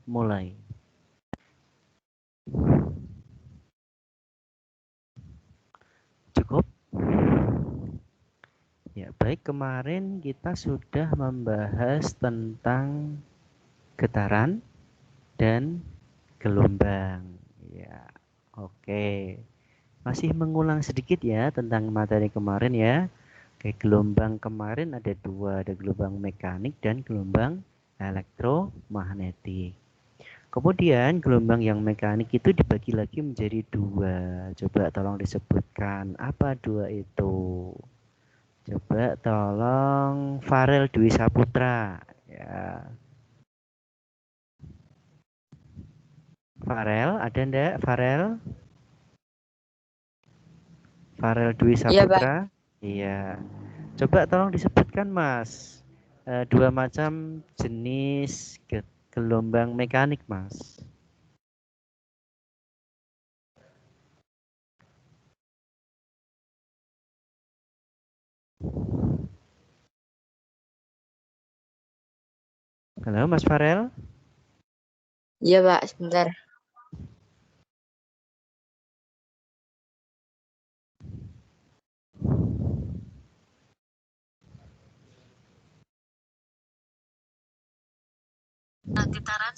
mulai. Cukup? Ya, baik, kemarin kita sudah membahas tentang getaran dan gelombang. Ya, oke. Masih mengulang sedikit ya tentang materi kemarin ya. Oke, gelombang kemarin ada dua, ada gelombang mekanik dan gelombang elektromagnetik. Kemudian gelombang yang mekanik itu dibagi lagi menjadi dua. Coba tolong disebutkan apa dua itu. Coba tolong Farel Dwi Saputra. Ya. Farel, ada ndak Farel? Farel Dwi Iya, Pak. Saputra? Iya. Coba tolong disebutkan Mas. Dua macam jenis gelombang mekanik Mas. Halo Mas Farel? Iya, Pak. Sebentar. Getaran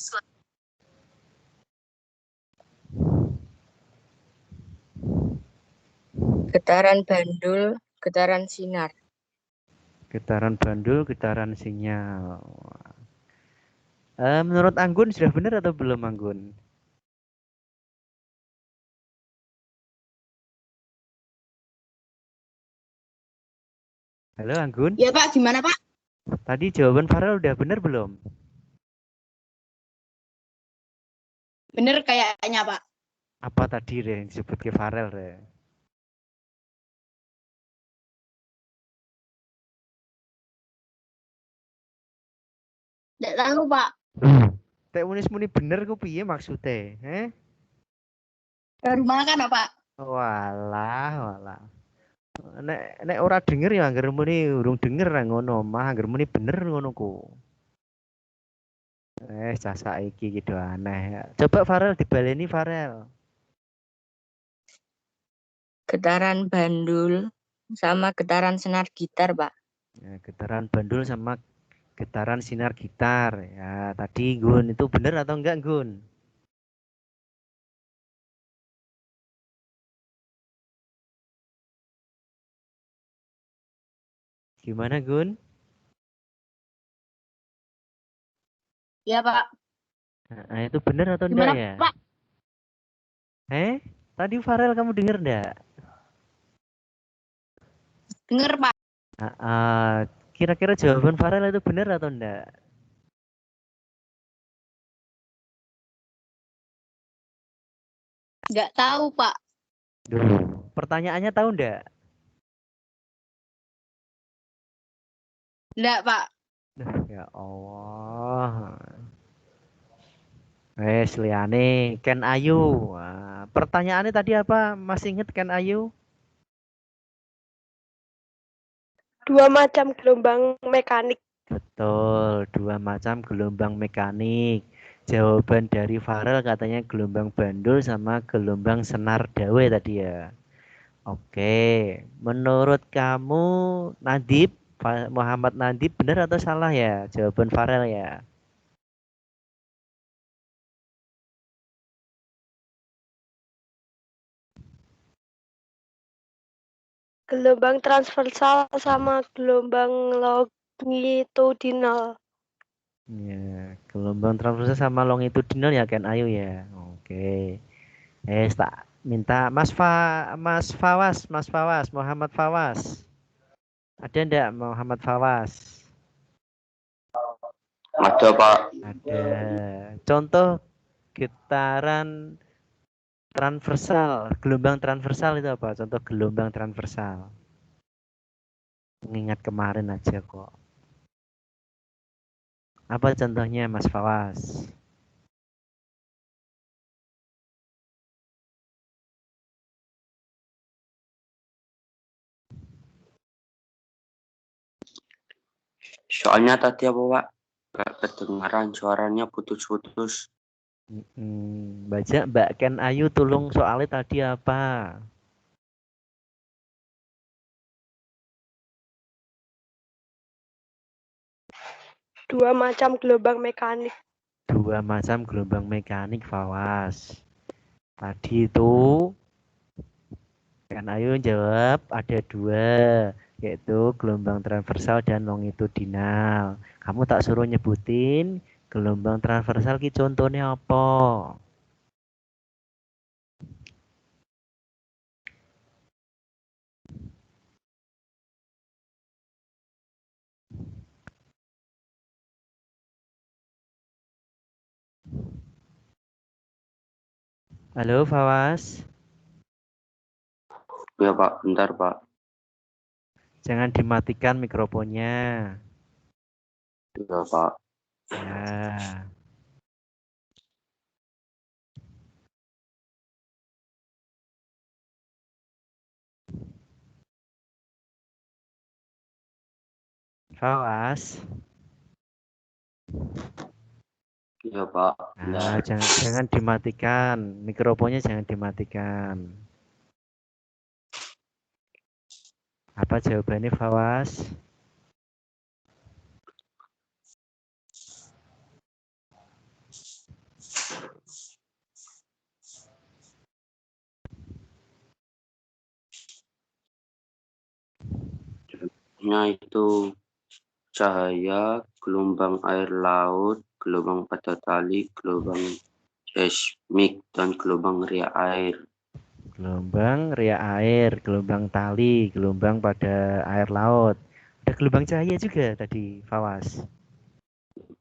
Getaran bandul, getaran sinar. Getaran bandul, getaran sinyal. Menurut Anggun sudah benar atau belum Anggun? Halo Anggun? Iya, Pak. Gimana, Pak? Tadi jawaban Farel udah benar belum? Bener kayaknya, Pak. Apa tadi Re, yang disebut ke Farel Re? Tidak tahu, Pak. Tek muni bener ku piye maksudnya? Baru makan, Pak. Walah, walah. Nek ora denger ya angger muni urung denger ra ngono, mah angger muni bener ngono ku. Cah saiki gitu aneh. Coba Farel dibaleni Farel. Getaran bandul sama getaran senar gitar, Pak. Ya, getaran bandul sama getaran sinar gitar. Ya, tadi Gun itu bener atau enggak Gun? Gimana Gun? Iya, Pak. Nah, itu bener atau enggak Gimana, ya? Pak? Tadi Farel kamu denger enggak? Denger, Pak. Kira-kira jawaban Farel itu bener atau enggak? Nggak tahu, Pak. Duh, pertanyaannya tahu enggak? Nggak, Pak. Ya Allah. Liane Ken Ayu. Wah, pertanyaannya tadi apa? Masih inget Ken Ayu? Dua macam gelombang mekanik. Betul, dua macam gelombang mekanik. Jawaban dari Farel katanya gelombang bandul sama gelombang senar dawe tadi ya. Oke, menurut kamu Nadib, Muhammad Nadib benar atau salah ya? Jawaban Farel ya. Gelombang transversal sama gelombang longitudinal. Ya, gelombang transversal sama longitudinal ya Ken Ayu ya. Oke. Tak minta Mas Fawas, Mas Fawas, Muhammad Fawas. Ada enggak Muhammad Fawas? Ada, Pak. Ada. Contoh getaran transversal, gelombang transversal itu apa? Contoh gelombang transversal. Mengingat kemarin aja kok. Apa contohnya Mas Fawas? Soalnya tadi apa, Pak? Gak kedengaran, suaranya putus-putus. Baca Mbak Ken Ayu tulung soalnya tadi apa? Dua macam gelombang mekanik. Dua macam gelombang mekanik, Fawas. Tadi itu Ken Ayu jawab ada dua, yaitu gelombang transversal dan longitudinal. Kamu tak suruh nyebutin gelombang transversal ki contohnya apa? Halo Fawas, Ya Pak, bentar Pak. jangan dimatikan mikrofonnya. Ya Pak. Ya. Fawas. Ya Pak. Nah, jangan dimatikan. Mikrofonnya jangan dimatikan. Apa jawabannya, Fawas? Nah itu cahaya, gelombang air laut, gelombang pada tali, gelombang seismik, dan gelombang riak air. Gelombang riak air, gelombang tali, gelombang pada air laut. Ada gelombang cahaya juga tadi, Fawas.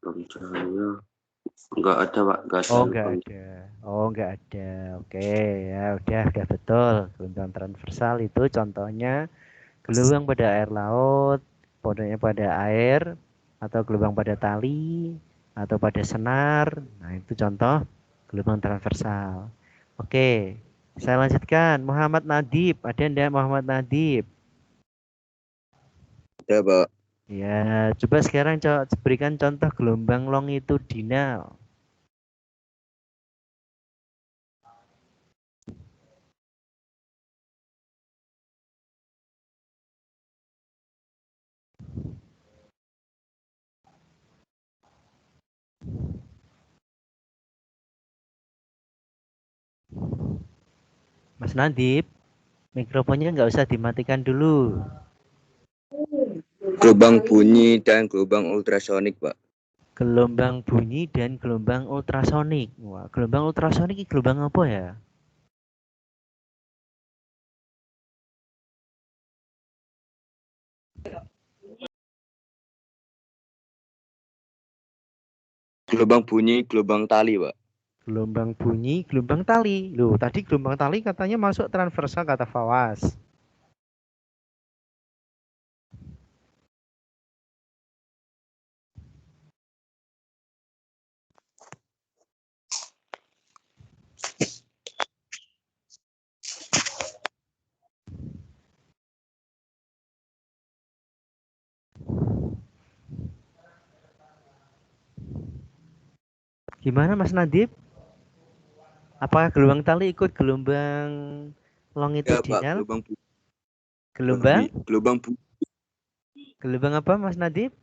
Gelombang cahaya. Enggak ada Pak, enggak ada. Oh, enggak ada. Oh, enggak ada. Oke, ya udah betul. Gelombang transversal itu contohnya gelombang pada air laut, podanya pada air, atau gelombang pada tali, atau pada senar. Nah, itu contoh gelombang transversal. Oke, saya lanjutkan. Muhammad Nadib, ada enggak Muhammad Nadib? Ada Pak. Ya, coba sekarang berikan contoh gelombang longitudinal. Mas Nadib, mikrofonnya nggak usah dimatikan dulu. Gelombang bunyi dan gelombang ultrasonik, Pak. Gelombang bunyi dan gelombang ultrasonik. Wah, gelombang ultrasonik ini gelombang apa ya? Gelombang bunyi, gelombang tali, Pak. Gelombang bunyi, gelombang tali. Loh, tadi gelombang tali katanya masuk transversal kata Fawas. Gimana Mas Nadib? Apakah gelombang tali ikut gelombang Ya, Pak. longitudinal? Gelombang bunyi. Gelombang? Gelombang bunyi. Gelombang apa Mas Nadib?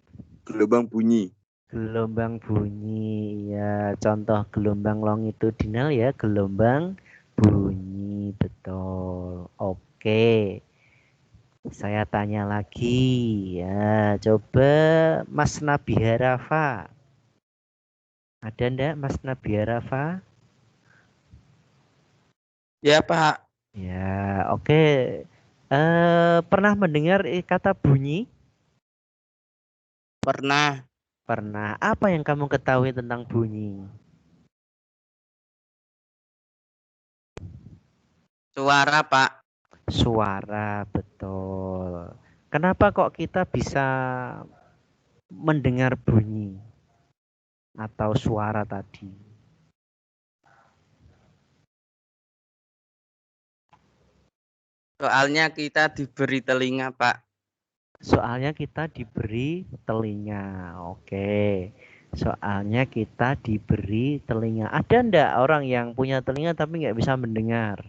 Gelombang bunyi. Gelombang bunyi. Ya, contoh gelombang longitudinal ya, gelombang bunyi. Betul. Oke. Saya tanya lagi ya, coba Mas Nabiha Rafa. Ada ndak Mas Nabiha Rafa? Ya, Pak. Ya, oke. Pernah mendengar kata bunyi? Pernah. Pernah. Apa yang kamu ketahui tentang bunyi? Suara, Pak. Suara, betul. Kenapa kok kita bisa mendengar bunyi atau suara tadi? Soalnya kita diberi telinga, Pak. Soalnya kita diberi telinga. Oke. Soalnya kita diberi telinga. Ada ndak orang yang punya telinga tapi nggak bisa mendengar?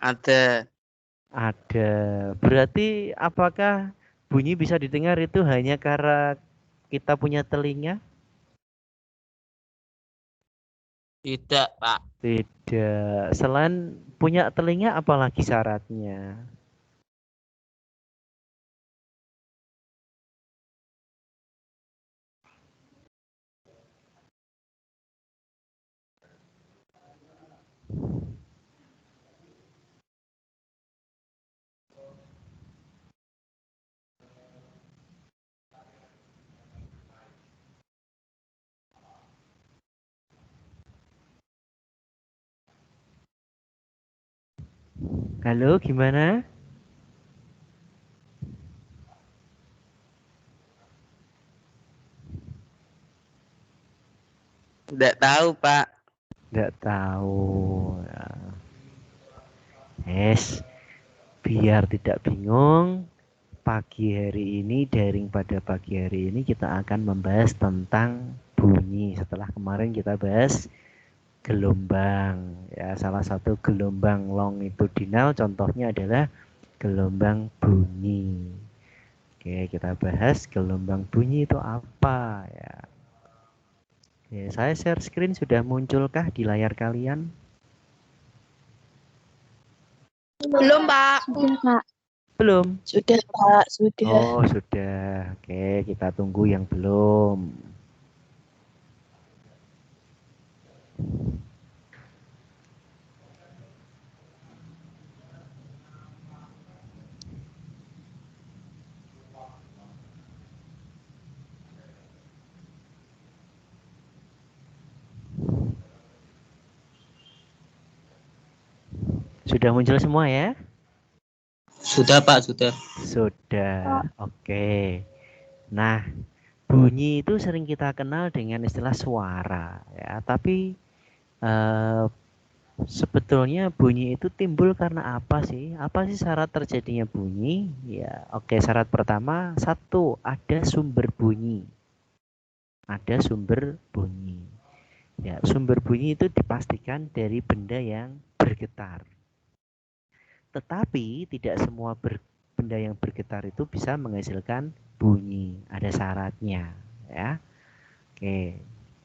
Ada. Ada. Berarti apakah bunyi bisa didengar itu hanya karena kita punya telinga? Tidak, Pak. Tidak. Selain punya telinga apalagi syaratnya? Halo, gimana? Tidak tahu, Pak. Nggak tahu. Ya. Yes, biar tidak bingung, pagi hari ini, daring pada pagi hari ini kita akan membahas tentang bunyi. Setelah kemarin kita bahas gelombang. Ya, salah satu gelombang longitudinal contohnya adalah gelombang bunyi. Oke, kita bahas gelombang bunyi itu apa ya. Oke, saya share screen sudah munculkah di layar kalian? Belum, Pak. Sudah, Pak. Belum? Sudah, Pak. Sudah. Oh, sudah. Oke, kita tunggu yang belum. Sudah muncul semua ya? Sudah, Pak, sudah. Sudah. Oke. Nah, bunyi itu sering kita kenal dengan istilah suara ya, tapi sebetulnya bunyi itu timbul karena apa sih? Apa sih syarat terjadinya bunyi? Ya, oke, syarat pertama, satu, ada sumber bunyi. Ada sumber bunyi. Ya, sumber bunyi itu dipastikan dari benda yang bergetar. Tetapi tidak semua benda yang bergetar itu bisa menghasilkan bunyi. Ada syaratnya, ya. Oke.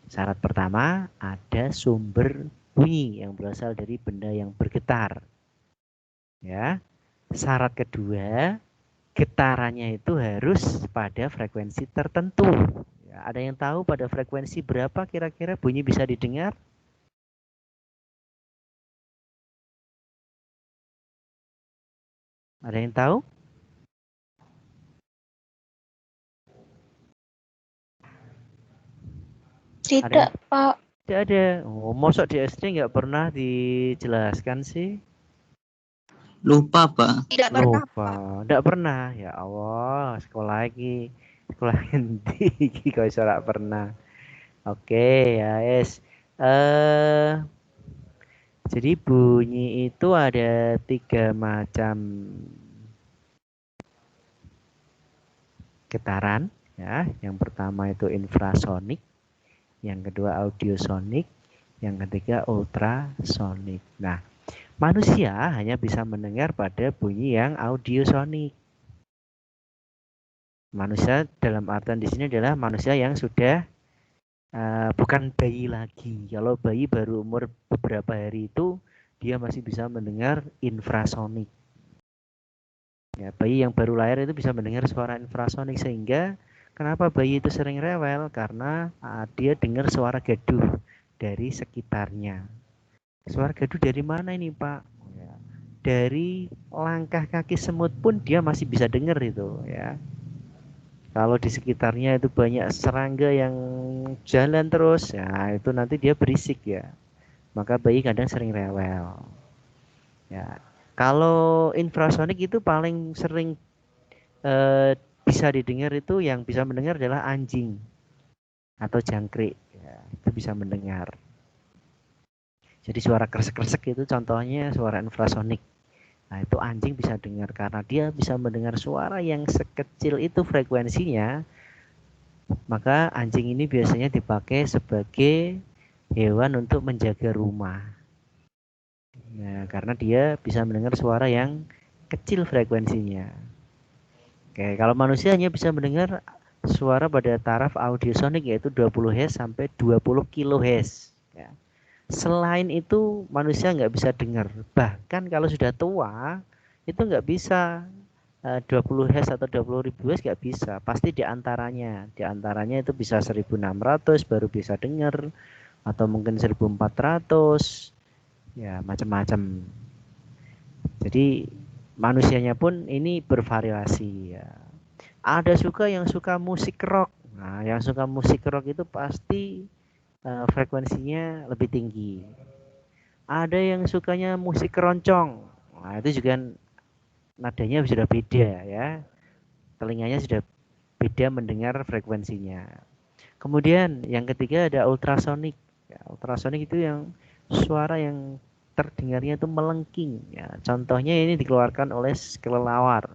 Syarat pertama, ada sumber bunyi yang berasal dari benda yang bergetar. Ya. Syarat kedua, getarannya itu harus pada frekuensi tertentu. Ya, ada yang tahu pada frekuensi berapa kira-kira bunyi bisa didengar? Ada yang tahu? Tidak, Pak. Tidak ada. Oh, mosok di SD nggak pernah dijelaskan sih? Lupa, Pak. Tidak pernah, Lupa. Pak. Nggak pernah. Ya Allah, sekolah lagi. Sekolah ganti kalau saya pernah. Oke, ya, es. Jadi bunyi itu ada 3 macam getaran, ya. Yang pertama itu infrasonik, yang kedua audiosonik, yang ketiga ultrasonik. Nah, manusia hanya bisa mendengar pada bunyi yang audiosonik. Manusia dalam artian di sini adalah manusia yang sudah bukan bayi lagi. Kalau bayi baru umur beberapa hari itu dia masih bisa mendengar infrasonik. Ya, bayi yang baru lahir itu bisa mendengar suara infrasonik, sehingga kenapa bayi itu sering rewel, karena dia dengar suara gaduh dari sekitarnya. Suara gaduh dari mana ini, Pak? Ya, dari langkah kaki semut pun dia masih bisa dengar itu, ya. Kalau di sekitarnya itu banyak serangga yang jalan terus, ya itu nanti dia berisik ya. Maka bayi kadang sering rewel. Ya. Kalau infrasonik itu paling sering bisa didengar, itu yang bisa mendengar adalah anjing atau jangkrik. Ya, itu bisa mendengar. Jadi suara kresek-kresek itu contohnya suara infrasonik. Nah, itu anjing bisa dengar karena dia bisa mendengar suara yang sekecil itu frekuensinya. Maka anjing ini biasanya dipakai sebagai hewan untuk menjaga rumah. Nah, karena dia bisa mendengar suara yang kecil frekuensinya. Oke, kalau manusia hanya bisa mendengar suara pada taraf audiosonik yaitu 20 Hz sampai 20 kHz. Ya. Selain itu manusia nggak bisa dengar. Bahkan kalau sudah tua itu nggak bisa 20 Hz atau 20.000 Hz nggak bisa. Pasti di antaranya itu bisa 1.600 baru bisa dengar atau mungkin 1.400 ya macam-macam. Jadi manusianya pun ini bervariasi ya. Ada juga yang suka musik rock. Nah, yang suka musik rock itu pasti frekuensinya lebih tinggi. Ada yang sukanya musik keroncong. Nah, itu juga nadanya sudah beda ya. Telinganya sudah beda mendengar frekuensinya. Kemudian yang ketiga ada ultrasonik. Ya, ultrasonik itu yang suara yang terdengarnya itu melengking. Ya, contohnya ini dikeluarkan oleh kelelawar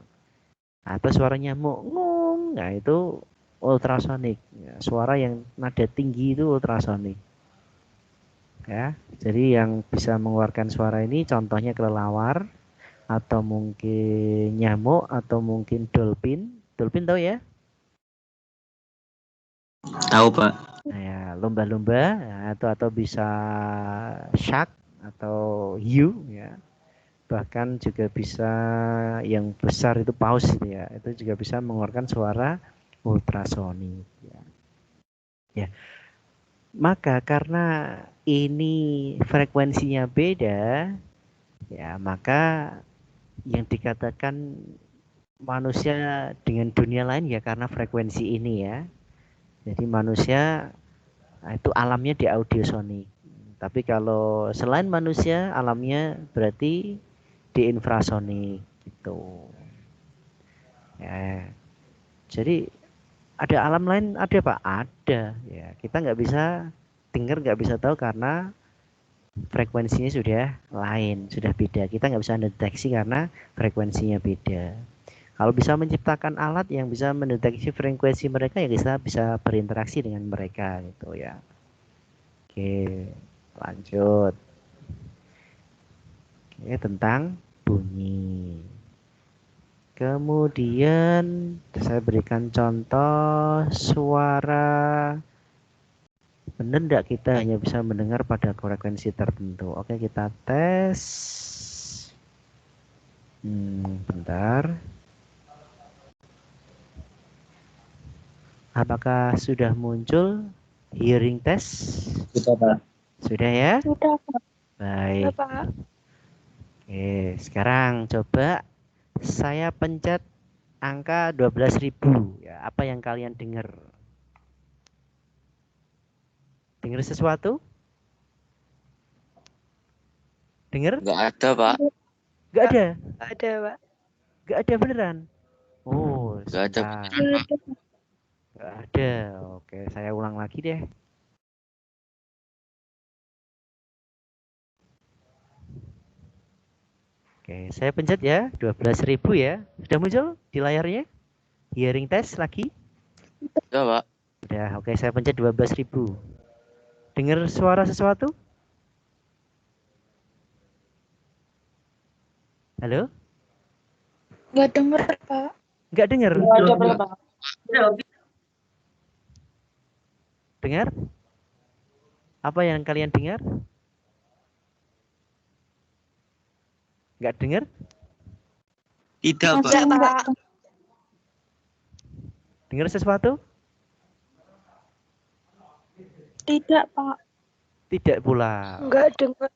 atau suara nyamuk ngung. Nah itu ultrasonik. Ya, suara yang nada tinggi itu ultrasonik. Ya, jadi yang bisa mengeluarkan suara ini contohnya kelelawar atau mungkin nyamuk atau mungkin dolphin. Dolphin tahu ya? Tahu, Pak. Nah, ya, lumba-lumba ya, atau bisa shark atau hiu ya. Bahkan juga bisa yang besar itu paus gitu ya. Itu juga bisa mengeluarkan suara ultrasonik ya. Ya. Maka karena ini frekuensinya beda ya, maka yang dikatakan manusia dengan dunia lain ya karena frekuensi ini ya. Jadi manusia itu alamnya di audiosonik. Tapi kalau selain manusia alamnya berarti di infrasonik gitu. Ya. Jadi ada alam lain ada Pak? Ada ya. Kita nggak bisa dengar, nggak bisa tahu karena frekuensinya sudah lain, sudah beda. Kita nggak bisa mendeteksi karena frekuensinya beda. Kalau bisa menciptakan alat yang bisa mendeteksi frekuensi mereka ya kita bisa berinteraksi dengan mereka gitu ya. Oke, lanjut. Oke, tentang bunyi. Kemudian saya berikan contoh suara. Benar enggak kita hanya bisa mendengar pada frekuensi tertentu? Oke, kita tes. Bentar. Apakah sudah muncul hearing test? Sudah, Pak. Sudah ya? Sudah, Pak. Baik. Pak. Oke, sekarang coba saya pencet angka 12.000. Ya, apa yang kalian dengar? Dengar sesuatu? Dengar? Nggak ada, Pak. Nggak ada? Ada, Pak. Nggak ada beneran? Oh, Nggak ada. sebentar. Nggak ada. Oke, saya ulang lagi deh. Oke, saya pencet ya, 12.000 ya. Sudah muncul di layarnya? Hearing test lagi? Sudah, Pak. Sudah, oke saya pencet 12.000. Dengar suara sesuatu? Halo? Nggak denger, Pak. Nggak dengar? Nggak ada, Pak. Dengar? Apa yang kalian dengar? Nggak dengar? Tidak, Pak. Masih Pak. Dengar sesuatu? Tidak, Pak. Tidak pula. Nggak denger.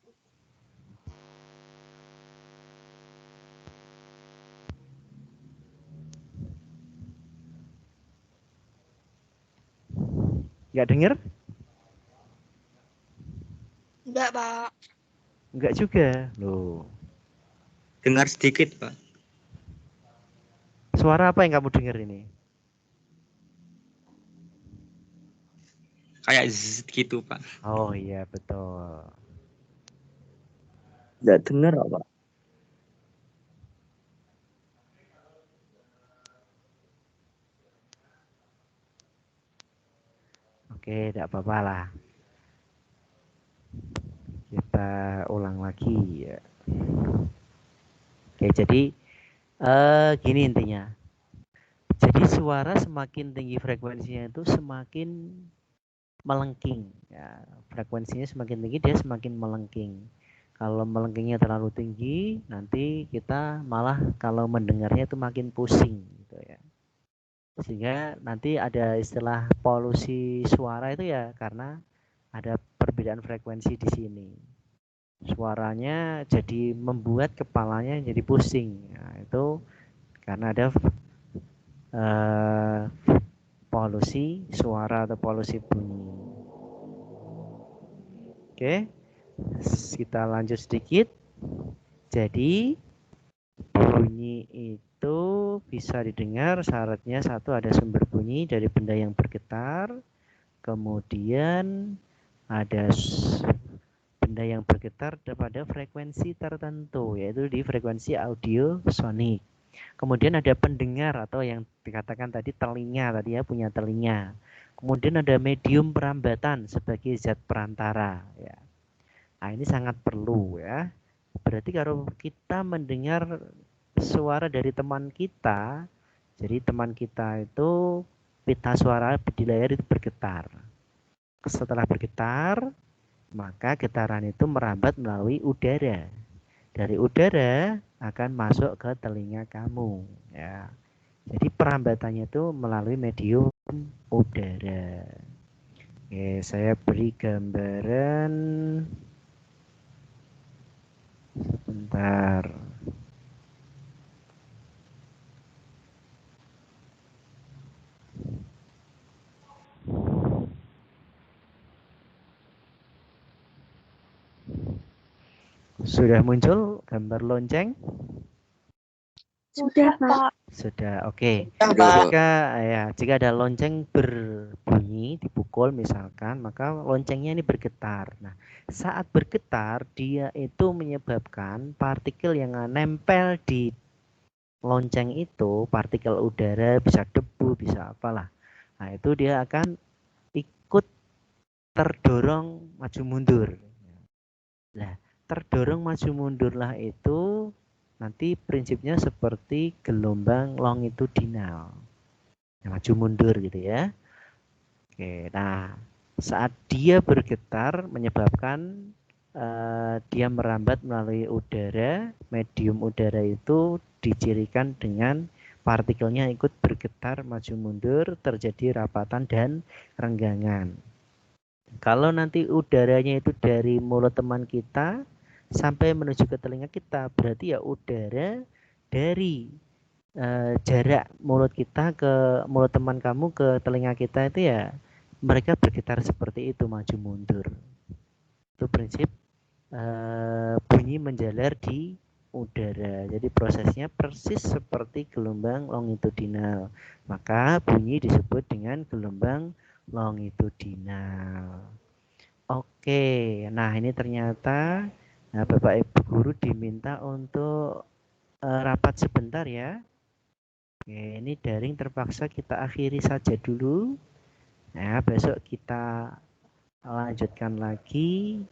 Nggak dengar? Enggak, Pak. Nggak juga. Loh. Dengar sedikit, Pak. Suara apa yang kamu dengar ini? Kayak zzz gitu, Pak. Oh iya, betul. Nggak dengar, Pak. Oke, tidak apa-apa lah. Kita ulang lagi ya. Oke, jadi gini intinya. Jadi suara semakin tinggi frekuensinya itu semakin melengking. Ya, frekuensinya semakin tinggi dia semakin melengking. Kalau melengkingnya terlalu tinggi, nanti kita malah kalau mendengarnya itu makin pusing gitu ya. Sehingga nanti ada istilah polusi suara itu ya karena ada perbedaan frekuensi di sini. Suaranya jadi membuat kepalanya jadi pusing. Nah, itu karena ada polusi suara atau polusi bunyi. Oke, kita lanjut sedikit. Jadi bunyi itu bisa didengar syaratnya satu ada sumber bunyi dari benda yang bergetar, kemudian ada benda yang bergetar pada frekuensi tertentu yaitu di frekuensi audio sonik. Kemudian ada pendengar atau yang dikatakan tadi telinga tadi ya punya telinga. Kemudian ada medium perambatan sebagai zat perantara ya. Nah, ini sangat perlu ya. Berarti kalau kita mendengar suara dari teman kita, jadi teman kita itu pita suara di layar itu bergetar. Setelah bergetar, maka getaran itu merambat melalui udara. Dari udara akan masuk ke telinga kamu ya. Jadi perambatannya itu melalui medium udara. Oke, saya beri gambaran sebentar. Sudah muncul gambar lonceng? Sudah, Pak. Sudah, oke. Sudah, Pak. Jika ada lonceng berbunyi, dipukul misalkan, maka loncengnya ini bergetar. Nah, saat bergetar, dia itu menyebabkan partikel yang nempel di lonceng itu, partikel udara, bisa debu, bisa apalah. Nah, itu dia akan ikut terdorong maju mundur. Nah, terdorong maju mundurlah itu nanti prinsipnya seperti gelombang longitudinal. Maju mundur gitu ya. Oke, nah saat dia bergetar menyebabkan dia merambat melalui udara, medium udara itu dicirikan dengan partikelnya ikut bergetar maju mundur, terjadi rapatan dan renggangan. Kalau nanti udaranya itu dari mulut teman kita sampai menuju ke telinga kita, berarti ya udara dari jarak mulut kita ke mulut teman kamu ke telinga kita itu ya mereka bergetar seperti itu maju mundur. Itu prinsip bunyi menjalar di udara. Jadi prosesnya persis seperti gelombang longitudinal. Maka bunyi disebut dengan gelombang longitudinal. Oke, nah ini ternyata Bapak Ibu guru diminta untuk rapat sebentar ya. Oke, ini daring terpaksa kita akhiri saja dulu. Nah, besok kita lanjutkan lagi.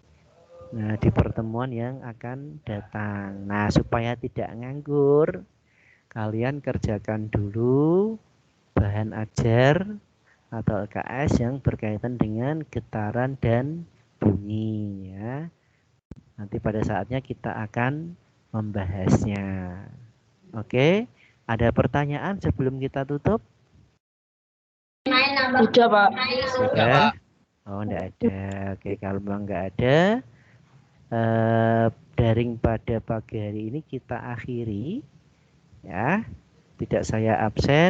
Nah, di pertemuan yang akan datang. Nah, supaya tidak nganggur, kalian kerjakan dulu bahan ajar atau LKS yang berkaitan dengan getaran dan bunyi ya. Nanti pada saatnya kita akan membahasnya. Oke, ada pertanyaan sebelum kita tutup? Sudah, Pak. Sudah? Oh, enggak ada. Oke, kalau memang enggak ada, daring pada pagi hari ini kita akhiri ya. Tidak saya absen.